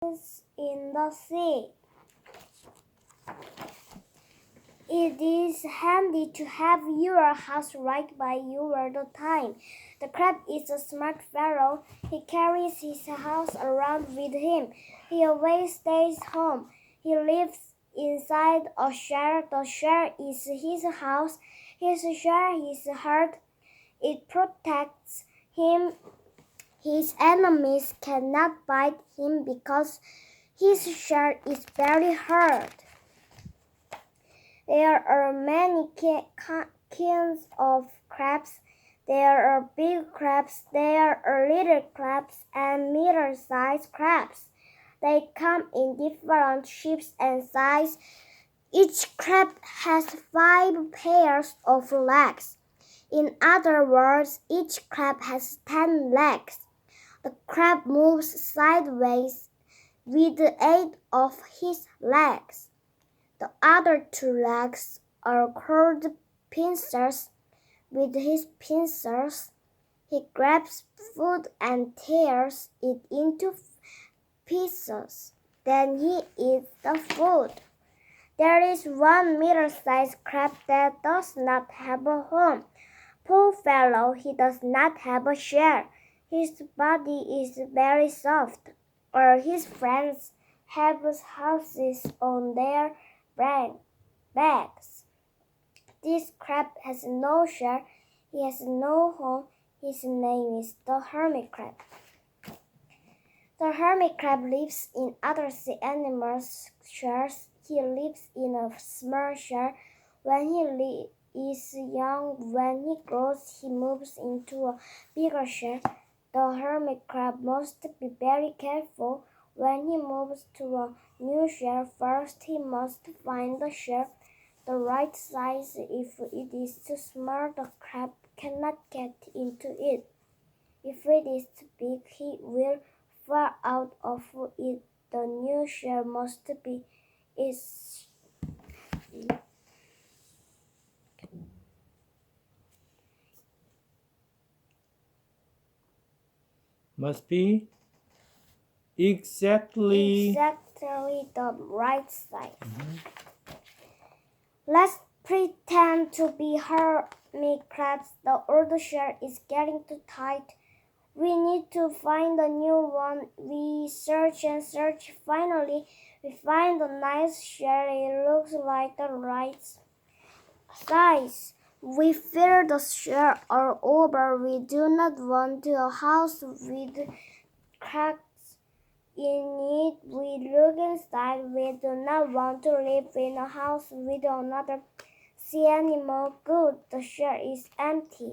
in the sea. It is handy to have your house right by you all the time. The crab is a smart fellow. He carries his house around with him. He always stays home. He lives inside a shell. The shell is his house. His shell is hard. It protects him. His enemies cannot bite him because his shell is very hard. There are many kinds of crabs. There are big crabs, there are little crabs, and middle-sized crabs. They come in different shapes and sizes. Each crab has 5 pairs of legs. In other words, each crab has 10 legs. The crab moves sideways with the aid of his legs. The other 2 legs are called pincers. With his pincers, he grabs food and tears it into pieces. Then he eats the food. There is one middle-sized crab that does not have a home. Poor fellow, he does not have a shell. His body is very soft. All his friends have houses on their backs. This crab has no shell. He has no home. His name is the hermit crab. The hermit crab lives in other sea animals' shells. He lives in a small shell when he is young. When he grows, he moves into a bigger shell. The hermit crab must be very careful. When he moves to a new shell, first he must find the shell the right size. If it is too small, the crab cannot get into it. If it is too big, he will fall out of it. The new shell must be exactly the right size. Let's pretend to be hermit crabs. The old shell is getting too tight. We need to find a new one. We search and search. Finally, we find a nice shell. It looks like the right size. We fill the shell all over. We do not want a house with cracks in it. We look inside. We do not want to live in a house with another sea animal. Good, the shell is empty.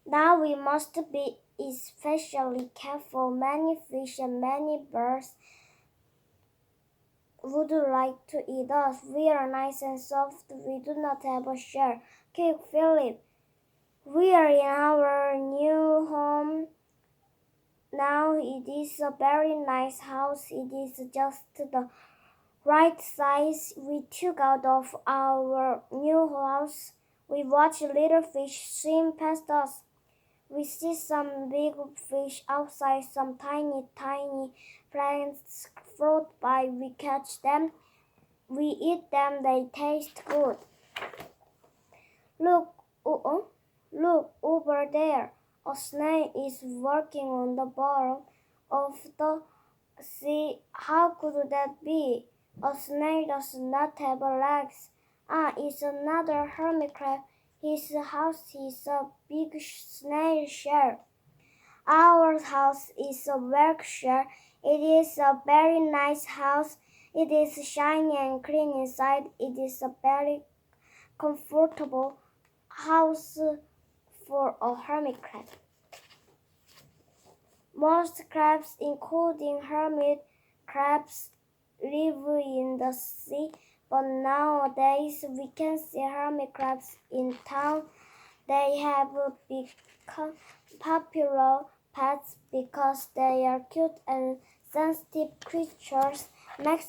Now we must be especially careful. Many fish and many birds would like to eat us. We are nice and soft. We do not have a shell. Quick, Philip. We are in our new home. Now it is a very nice house. It is just the right size. We took out of our new house. We watch little fish swim past us. We see some big fish outside, some tiny plants float by. We catch them. We eat them. They taste good. Look over there. A snail is walking on the bottom of the sea. How could that be? A snail does not have legs. Ah, it's another hermit crab. His house is a big snail shell. Our house is a work shell. It is a very nice house. It is shiny and clean inside. It is a very comfortable house for a hermit crab. Most crabs, including hermit crabs, live in the sea, but nowadays we can see hermit crabs in town. They have become popular pets because they are cute and sensitive creatures. Next